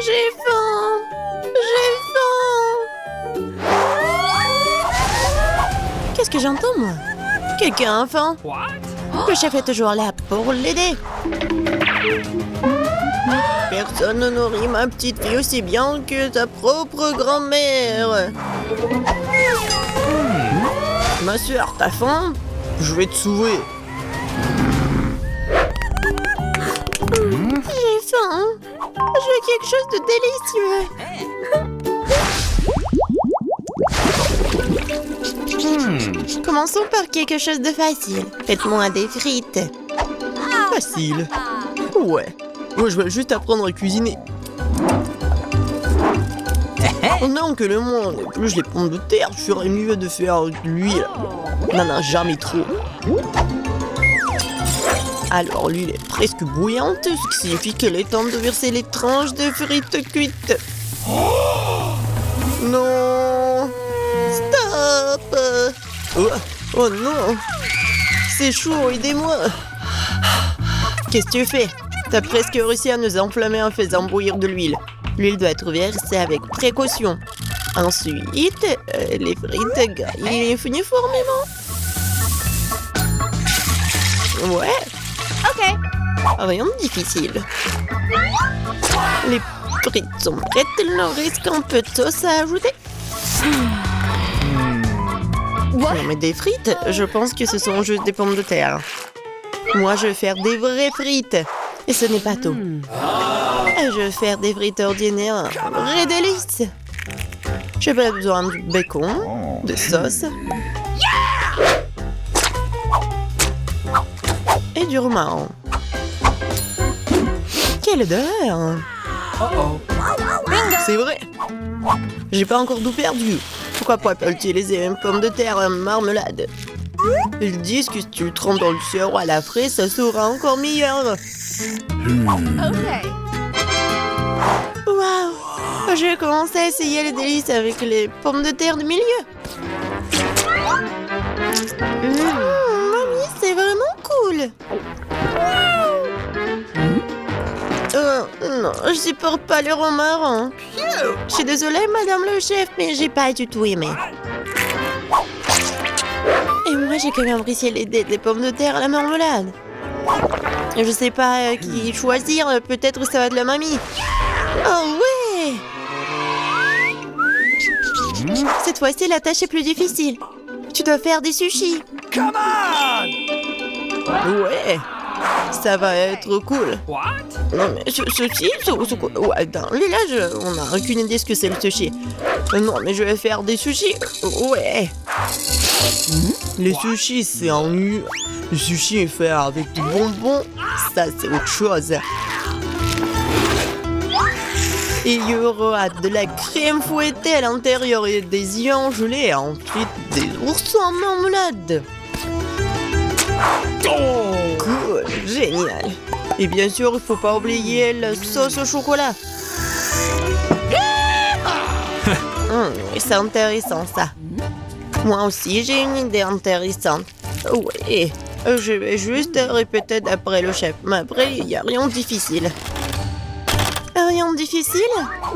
J'ai faim. J'ai faim. Qu'est-ce que j'entends, moi? Quelqu'un a faim? Le chef est toujours là pour l'aider. Personne ne nourrit ma petite fille aussi bien que sa propre grand-mère. Ma soeur, t'as faim? Je vais te sauver. J'ai faim. Je veux quelque chose de délicieux. Commençons par quelque chose de facile. Faites-moi des frites. Facile. Ouais. Moi, je vais juste apprendre à cuisiner. Non, que le monde épluche les pommes de terre, je ferais mieux de faire de l'huile. Non, jamais trop. Alors, l'huile est presque bouillante, ce qui signifie qu'il est temps de verser les tranches de frites cuites. Non! Stop! Oh non! C'est chaud, aidez-moi! Qu'est-ce que tu fais? T'as presque réussi à nous enflammer en faisant bouillir de l'huile. L'huile doit être versée avec précaution. Ensuite, les frites grillent uniformément. Ouais. Ok. Rien de difficile. Les frites sont prêtes, il leur reste un peu de sauce à ajouter. Non mais des frites, je pense que ce sont juste des pommes de terre. Moi, je vais faire des vraies frites. Et ce n'est pas tout. Je vais faire des frites ordinaires, un vrai délice. J'ai pas besoin de bacon, de sauce et du romarin. Quelle odeur! C'est vrai. J'ai pas encore tout perdu. Pourquoi pas utiliser une pomme de terre en marmelade? Ils disent que si tu le trempes dans le sirop à la fraise, ça sera encore meilleur. Waouh! Je vais commencer à essayer les délices avec les pommes de terre du milieu. Mamie, c'est vraiment cool. Non, je supporte pas le romarin. Je suis désolée, madame le chef, mais j'ai pas du tout aimé. Et moi, j'ai quand même apprécié les pommes de terre à la marmelade. Je sais pas qui choisir, peut-être ça va être la mamie. Oh ouais! Cette fois-ci, la tâche est plus difficile. Tu dois faire des sushis. Come on! Ouais, ça va être cool. Non mais sushi, ouais, dans le village, on n'a aucune idée ce que c'est le sushi. Non mais je vais faire des sushis. Ouais. Les sushis, c'est en nu. Le sushi est fait avec du bonbon. Ça, c'est autre chose. Et il y aura de la crème fouettée à l'intérieur et des œufs gelés. Et ensuite, des oursons en marmelade. Cool, génial. Et bien sûr, il faut pas oublier la sauce au chocolat. C'est intéressant, ça. Moi aussi, j'ai une idée intéressante. Oui, je vais juste répéter d'après le chef. Mais après, il n'y a rien de difficile. Rien de difficile?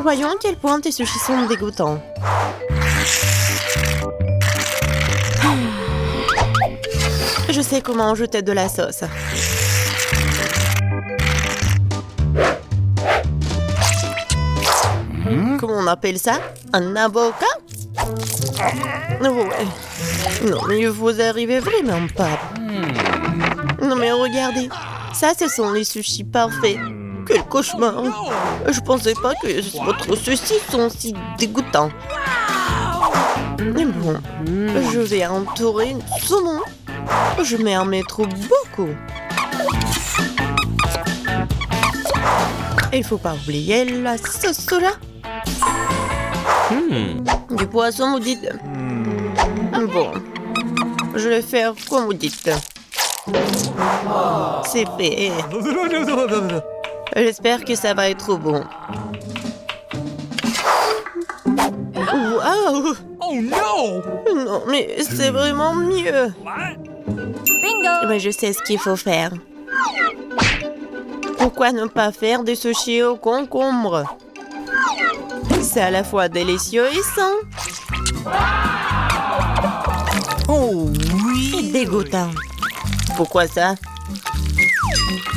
Voyons à quel point tes sushis sont dégoûtants. Je sais comment ajouter de la sauce. Comment on appelle ça? Un avocat? Ouais. Non, mais vous arrivez vraiment pas. Non, mais regardez. Ça, ce sont les sushis parfaits. Quel cauchemar. Je pensais pas que votre sushi sont si dégoûtants. Mais bon, je vais entourer le saumon. Je vais en mettre beaucoup. Il faut pas oublier la sauce soja. Du poisson, vous dites? Bon, je vais faire comme vous dites. C'est fait. J'espère que ça va être bon. Waouh! Oh no! Non, mais c'est vraiment mieux. Bingo! Mais je sais ce qu'il faut faire. Pourquoi ne pas faire des sushis au concombre? C'est à la fois délicieux et sain. Oh oui. Et dégoûtant. Pourquoi ça?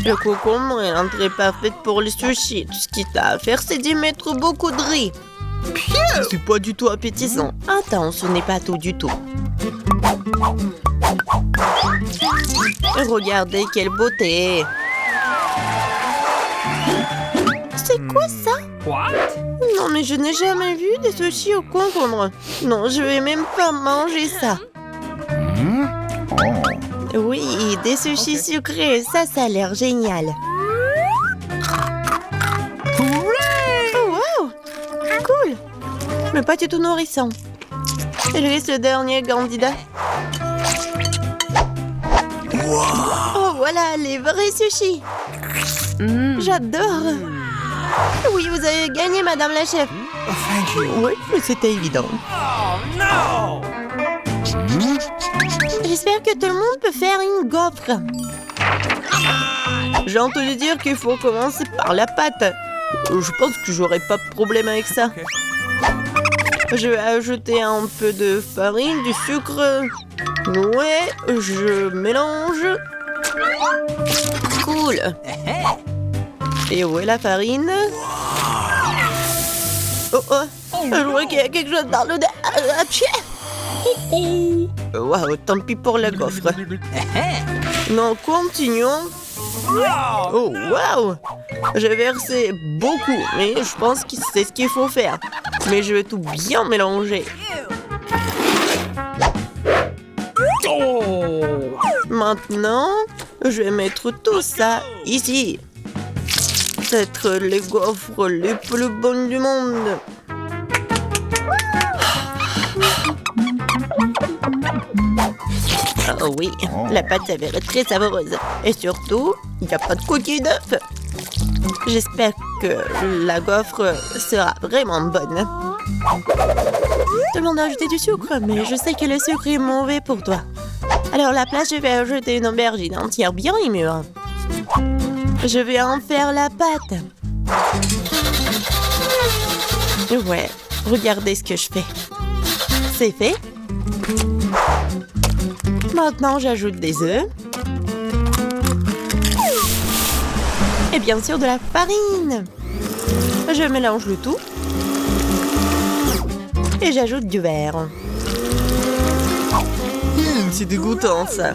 Le concombre est l'entrée parfaite pour les sushis. Tout ce qu'il t'a à faire, c'est d'y mettre beaucoup de riz. C'est pas du tout appétissant. Attends, ce n'est pas tout du tout. Regardez quelle beauté. C'est quoi ça? What? Non, mais je n'ai jamais vu des sushis au concombre. Non, je vais même pas manger ça. Oui, des sushis sucrés, ça a l'air génial. Oh, wow! Cool! Mais pas du tout nourrissant. Et lui, ce dernier candidat. Oh, voilà, les vrais sushis. J'adore. Oui, vous avez gagné, madame la chef. Oh, thank you. Oui, mais c'était évident. Oh no. J'espère que tout le monde peut faire une gaufre. J'ai entendu dire qu'il faut commencer par la pâte. Je pense que j'aurai pas de problème avec ça. Je vais ajouter un peu de farine, du sucre. Ouais, je mélange. Cool. Et où est la farine? Oh oh, je vois qu'il y a quelque chose dans le... Waouh, tant pis pour la gaufre. Non, continuons. Oh, waouh! J'ai versé beaucoup, mais je pense que c'est ce qu'il faut faire. Mais je vais tout bien mélanger. Maintenant, je vais mettre tout ça ici. C'est les gaufres les plus bonnes du monde. Oh oui, la pâte s'avère très savoureuse. Et surtout, il n'y a pas de coquille d'œuf. J'espère que la gaufre sera vraiment bonne. Tout le monde a ajouté du sucre, mais je sais que le sucre est mauvais pour toi. Alors à la place, je vais ajouter une aubergine entière bien mûre. Je vais en faire la pâte. Ouais, regardez ce que je fais. C'est fait. Maintenant, j'ajoute des œufs. Et bien sûr, de la farine. Je mélange le tout. Et j'ajoute du verre. C'est dégoûtant, ça.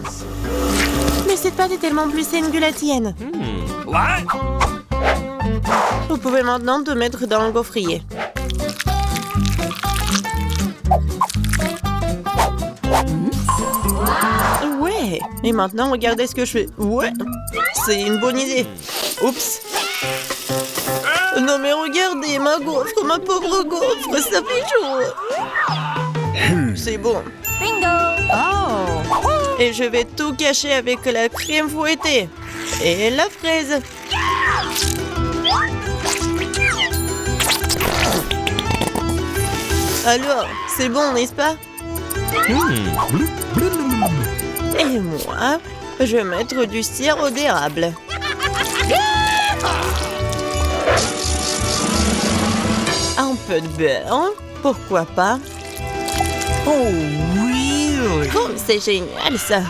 Mais cette pâte est tellement plus saine que la tienne. What? Vous pouvez maintenant te mettre dans le gaufrier. Ouais. Et maintenant, regardez ce que je fais. Ouais. C'est une bonne idée. Oups. Non mais regardez, ma gaufre, ma pauvre gaufre, ça fait chaud. C'est bon. Bingo! Oh. Et je vais tout cacher avec la crème fouettée. Et la fraise. Alors, c'est bon, n'est-ce pas? Et moi, je vais mettre du sirop d'érable. Un peu de beurre, pourquoi pas? Oh oui! Oh, c'est génial ça!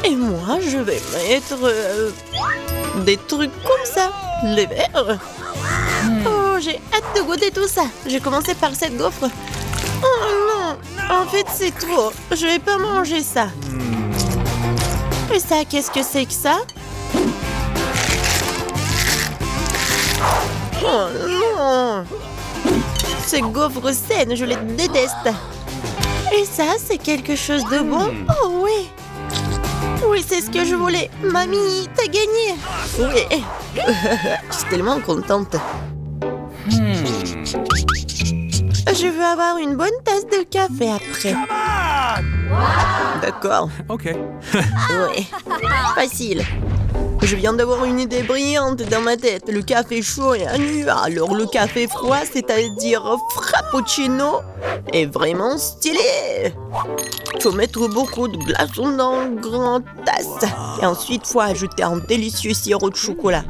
Et moi, je vais mettre des trucs comme ça, les verres. Oh, j'ai hâte de goûter tout ça. J'ai commencé par cette gaufre. Oh non, en fait c'est trop. Je vais pas manger ça. Et ça, qu'est-ce que c'est que ça? Oh non! Ces gaufres saines, je les déteste. Et ça, c'est quelque chose de bon? Oh oui! Oui, c'est ce que je voulais. Mamie, t'as gagné! Oui! Je suis tellement contente. Je veux avoir une bonne tasse de café après. D'accord. Ok. Oui. Facile. Je viens d'avoir une idée brillante dans ma tête. Le café chaud est nu. Alors le café froid, c'est-à-dire frappuccino, est vraiment stylé. Faut mettre beaucoup de glaçons dans une grande tasse. Et ensuite, faut ajouter un délicieux sirop de chocolat.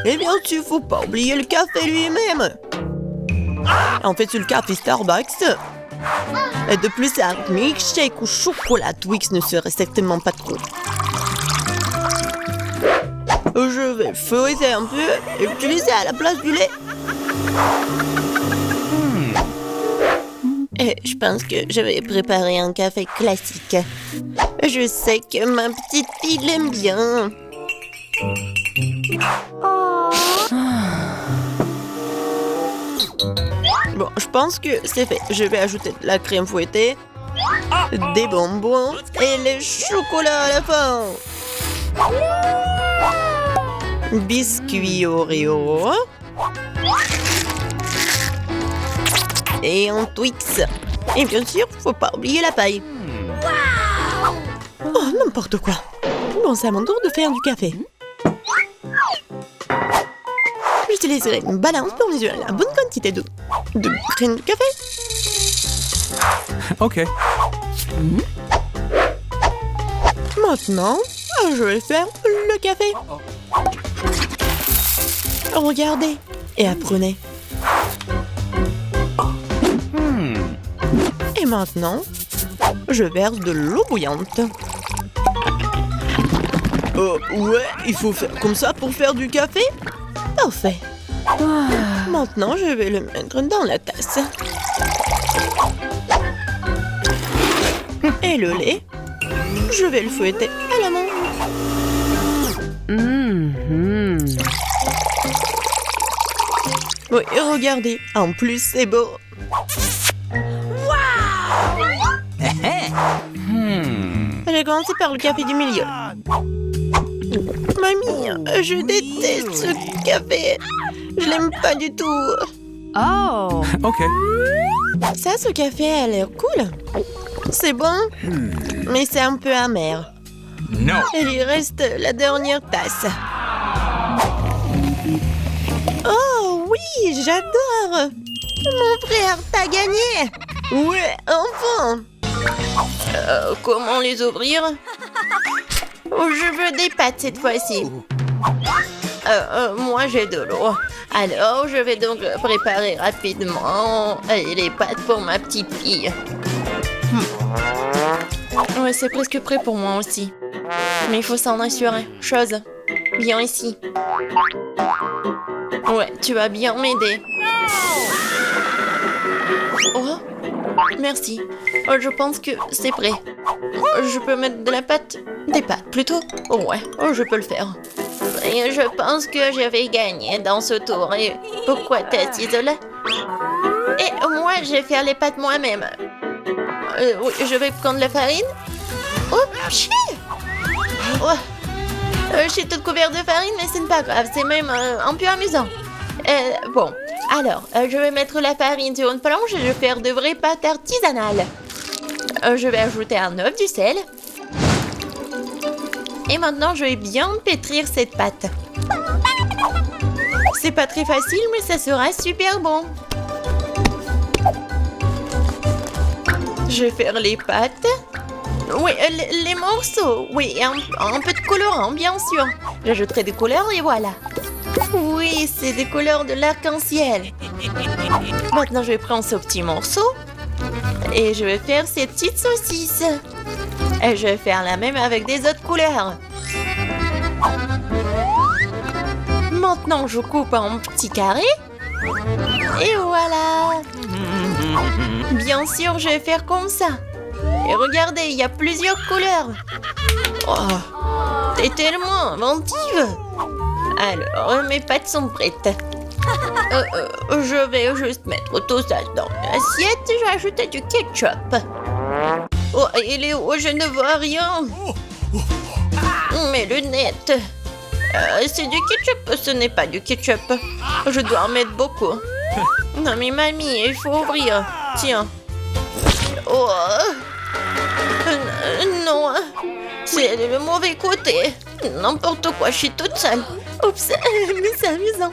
Et bien sûr, faut pas oublier le café lui-même. En fait, c'est le café Starbucks. Et de plus, un milkshake au chocolat Twix ne serait certainement pas trop. Je vais fouetter un peu et l'utiliser à la place du lait. Et je pense que je vais préparer un café classique. Je sais que ma petite fille l'aime bien. Bon, je pense que c'est fait. Je vais ajouter de la crème fouettée, des bonbons et le chocolat à la fin. Biscuit Oreo. Et un Twix. Et bien sûr, faut pas oublier la paille. Oh, n'importe quoi. Bon, c'est à mon tour de faire du café. J'utiliserai une balance pour mesurer la bonne quantité de graines de café. Ok. Maintenant, je vais faire le café. Regardez et apprenez. Et maintenant, je verse de l'eau bouillante. Ouais, il faut faire comme ça pour faire du café? Parfait. Maintenant, je vais le mettre dans la tasse. Et le lait, je vais le fouetter à la main. Oui, regardez, en plus, c'est beau. J'ai commencé par le café du milieu. Mamie, je déteste ce café. Je l'aime pas du tout. Oh. Ok. Ça, ce café a l'air cool. C'est bon, mais c'est un peu amer. No. Et il reste la dernière tasse. Oh oui, j'adore. Mon frère, t'as gagné. Ouais, enfin. Comment les ouvrir? Je veux des pâtes cette fois-ci. Moi, j'ai de l'eau. Alors, je vais donc préparer rapidement les pâtes pour ma petite fille. Ouais, c'est presque prêt pour moi aussi. Mais il faut s'en assurer. Chose, viens ici. Ouais, tu vas bien m'aider. Oh, merci. Je pense que c'est prêt. Je peux mettre de la pâte? Des pâtes, plutôt? Ouais, je peux le faire. Et je pense que je vais gagner dans ce tour. Et pourquoi t'es assise là? Et moi, je vais faire les pâtes moi-même. Oui, je vais prendre la farine. Oh, chier! Oh. Je suis toute couverte de farine, mais ce n'est pas grave. C'est même un peu amusant. Bon, alors, je vais mettre la farine sur une planche et je vais faire de vraies pâtes artisanales. Je vais ajouter un œuf, du sel. Et maintenant, je vais bien pétrir cette pâte. C'est pas très facile, mais ça sera super bon. Je vais faire les pâtes. Oui, les morceaux. Oui, un peu de colorant, bien sûr. J'ajouterai des couleurs et voilà. Oui, c'est des couleurs de l'arc-en-ciel. Maintenant, je vais prendre ce petit morceau. Et je vais faire ces petites saucisses. Et je vais faire la même avec des autres couleurs. Maintenant, je coupe en petits carrés. Et voilà. Bien sûr, je vais faire comme ça. Et regardez, il y a plusieurs couleurs. Oh, t'es tellement inventive. Alors, mes pâtes sont prêtes. Je vais juste mettre tout ça dans l'assiette et je vais ajouter du ketchup. Oh, il est où? Je ne vois rien. Mes lunettes. C'est du ketchup, ce n'est pas du ketchup. Je dois en mettre beaucoup. Non mais mamie, il faut ouvrir. Tiens. Oh. Non. C'est le mauvais côté. N'importe quoi, je suis toute seule. Oups, mais c'est amusant.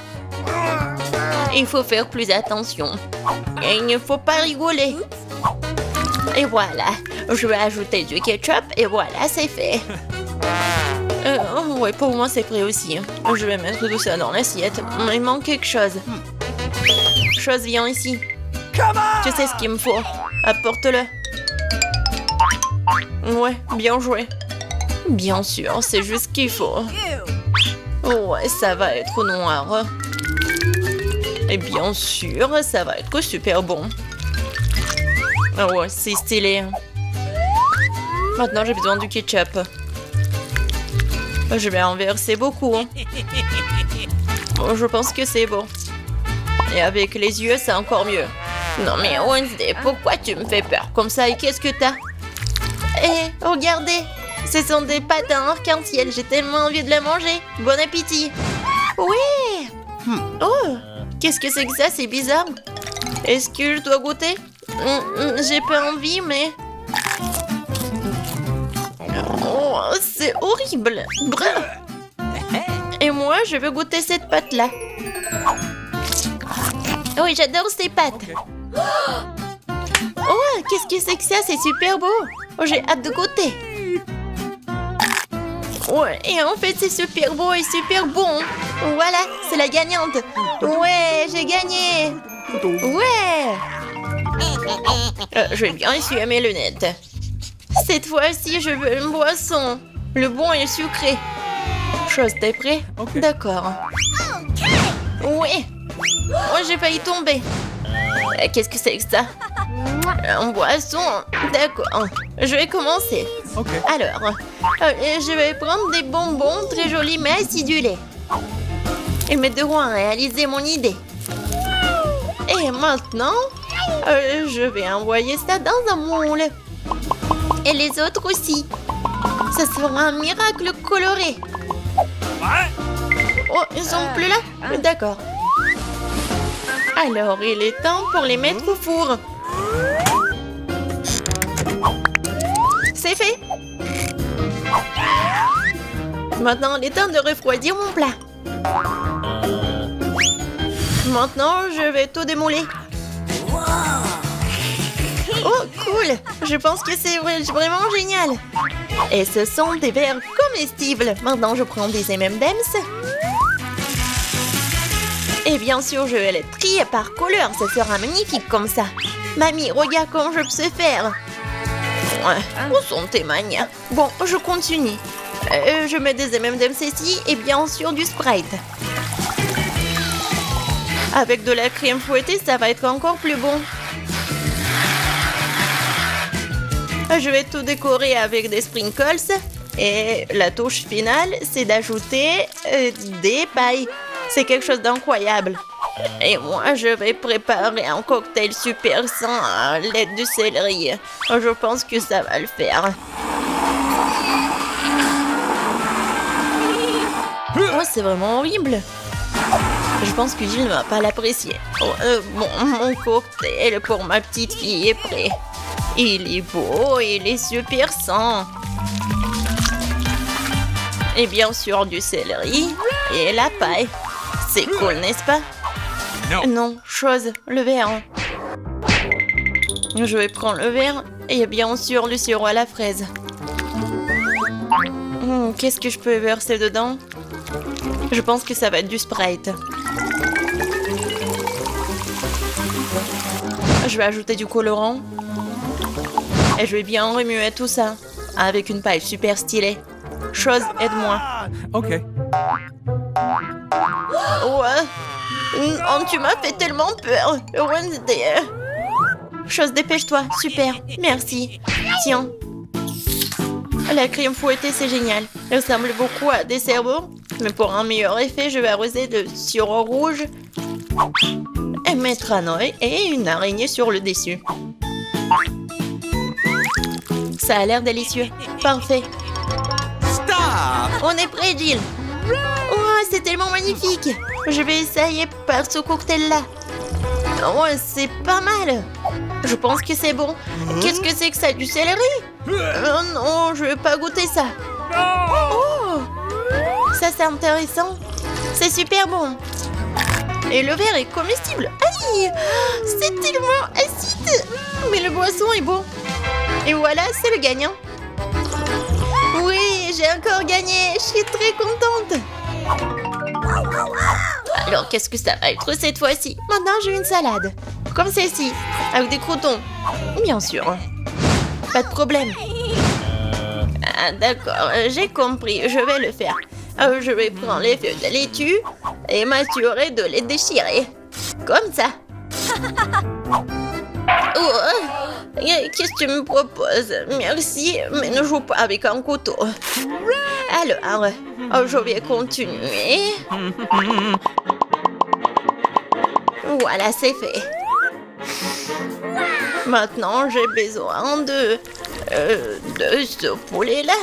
Il faut faire plus attention. Et il ne faut pas rigoler. Et voilà. Je vais ajouter du ketchup et voilà, c'est fait. Ouais, pour moi c'est prêt aussi. Je vais mettre tout ça dans l'assiette. Il manque quelque chose. Chose, viens ici. Tu sais ce qu'il me faut. Apporte-le. Ouais, bien joué. Bien sûr, c'est juste ce qu'il faut. Ouais, ça va être noir. Et bien sûr, ça va être super bon. Ouais, c'est stylé. Maintenant, j'ai besoin du ketchup. Je vais en verser beaucoup. Bon, je pense que c'est bon. Et avec les yeux, c'est encore mieux. Non mais Wednesday, pourquoi tu me fais peur comme ça et qu'est-ce que t'as? Eh, regardez, ce sont des pâtes à arc-en-ciel. J'ai tellement envie de les manger. Bon appétit. Oui. Oh, qu'est-ce que c'est que ça? C'est bizarre. Est-ce que je dois goûter? J'ai pas envie, mais... Oh, c'est horrible. Bref. Et moi, je veux goûter cette pâte-là. Oui, j'adore ces pâtes. Oh, qu'est-ce que c'est que ça? C'est super beau. Oh, j'ai hâte de goûter. Ouais, et en fait, c'est super beau et super bon. Voilà, c'est la gagnante. Ouais, j'ai gagné. Ouais. Je vais bien essuyer mes lunettes. Cette fois-ci, je veux une boisson. Le bon et le sucré. Chose, t'es prêt? D'accord. Oui. Oh, j'ai failli tomber. Qu'est-ce que c'est que ça? En boisson. D'accord. Je vais commencer. Alors, je vais prendre des bonbons très jolis mais acidulés. Ils m'aideront à réaliser mon idée. Et maintenant, je vais envoyer ça dans un moule. Et les autres aussi. Ça sera un miracle coloré. Oh, ils sont plus là? D'accord. Alors, il est temps pour les mettre au four. C'est fait. Maintenant, il est temps de refroidir mon plat. Maintenant, je vais tout démouler. Oh, cool! Je pense que c'est vraiment génial. Et ce sont des verres comestibles. Maintenant, je prends des M&M's. Et bien sûr, je vais les trier par couleur. Ça sera magnifique comme ça. Mamie, regarde comment je sais faire. Où sont tes manias? Bon, je continue. Je mets des M&M's ici et bien sûr du Sprite. Avec de la crème fouettée, ça va être encore plus bon. Je vais tout décorer avec des sprinkles. Et la touche finale, c'est d'ajouter des pailles. C'est quelque chose d'incroyable. Et moi, je vais préparer un cocktail super sain à l'aide du céleri. Je pense que ça va le faire. Oh, c'est vraiment horrible. Je pense que Gilles ne va pas l'apprécier. Oh, bon, mon cocktail pour ma petite fille est prêt. Il est beau, il est super sain. Et bien sûr du céleri et la paille. C'est cool, n'est-ce pas? Non, chose, le verre. Je vais prendre le verre et bien sûr le sirop à la fraise. Qu'est-ce que je peux verser dedans? Je pense que ça va être du Sprite. Je vais ajouter du colorant. Et je vais bien remuer tout ça avec une paille super stylée. Chose, aide-moi. Ok. Ouais. Oh, tu m'as fait tellement peur. Wednesday. Chose, dépêche-toi. Super. Merci. Tiens. La crème fouettée, c'est génial. Elle ressemble beaucoup à des cerveaux. Mais pour un meilleur effet, je vais arroser de sirop rouge et mettre un œil et une araignée sur le dessus. Ça a l'air délicieux. Parfait. Stop! On est prêt, Jill. Oh, c'est tellement magnifique. Je vais essayer par ce cocktail-là. Oh, c'est pas mal. Je pense que c'est bon. Qu'est-ce que c'est que ça? Du céleri? Oh non, je veux pas goûter ça. Oh, ça c'est intéressant. C'est super bon. Et le verre est comestible. Aïe, c'est tellement acide. Mais le boisson est bon. Et voilà, c'est le gagnant. Oui, j'ai encore gagné. Je suis très contente. Alors, qu'est-ce que ça va être cette fois-ci? Maintenant, j'ai une salade. Comme celle-ci, avec des croûtons. Bien sûr. Pas de problème. Ah, d'accord, j'ai compris. Je vais le faire. Je vais prendre les feuilles de laitue et m'assurer de les déchirer. Comme ça. Oh, qu'est-ce que tu me proposes? Merci, mais ne joue pas avec un couteau. Alors, je vais continuer. Voilà, c'est fait. Maintenant, j'ai besoin de ce poulet-là.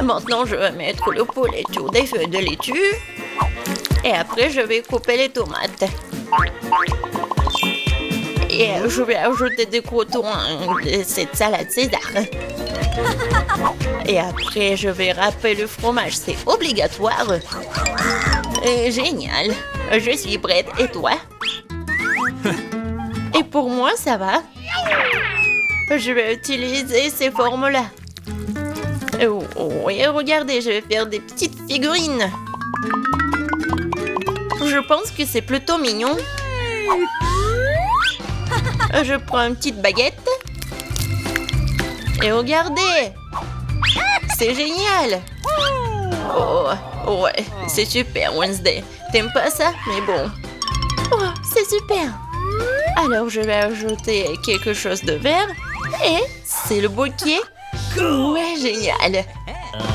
Maintenant, je vais mettre le poulet sur des feuilles de laitue. Et après, je vais couper les tomates. Et je vais ajouter des croûtons de cette salade César. Et après, je vais râper le fromage. C'est obligatoire. Génial. Je suis prête. Et toi? Et pour moi, ça va. Je vais utiliser ces formes-là. Oui, regardez, je vais faire des petites figurines. Je pense que c'est plutôt mignon. Je prends une petite baguette. Et regardez. C'est génial. Oh, ouais, c'est super, Wednesday. T'aimes pas ça? Mais bon. Oh, c'est super. Alors, je vais ajouter quelque chose de vert. Et c'est le bouquet. Ouais, génial.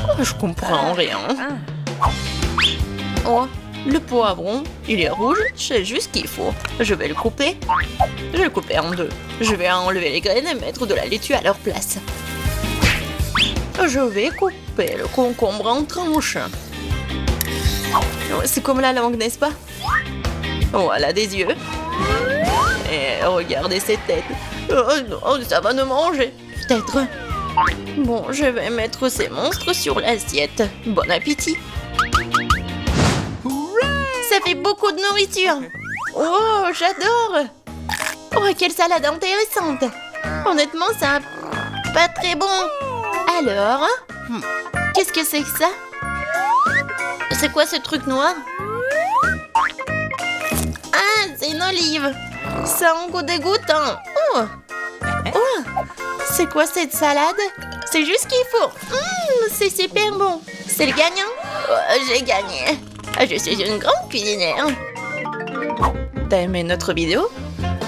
Oh, je comprends rien. Oh, le poivron, il est rouge, c'est juste ce qu'il faut. Je vais le couper. Je vais le couper en deux. Je vais enlever les graines et mettre de la laitue à leur place. Je vais couper le concombre en tranches. C'est comme la langue, n'est-ce pas? Voilà des yeux. Et regardez cette tête. Oh non, ça va nous manger. Peut-être. Bon, je vais mettre ces monstres sur l'assiette. Bon appétit. Ça fait beaucoup de nourriture. Oh, j'adore. Oh, quelle salade intéressante. Honnêtement, ça pas très bon. Alors, qu'est-ce que c'est que ça? C'est quoi ce truc noir? Ah, c'est une olive. Ça a un goût dégoûtant. Oh, c'est quoi cette salade? C'est juste ce qu'il faut. C'est super bon. C'est le gagnant? Oh, j'ai gagné. Je suis une grande cuisinière. T'as aimé notre vidéo?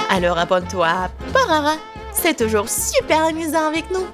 Alors abonne-toi à Parara. C'est toujours super amusant avec nous.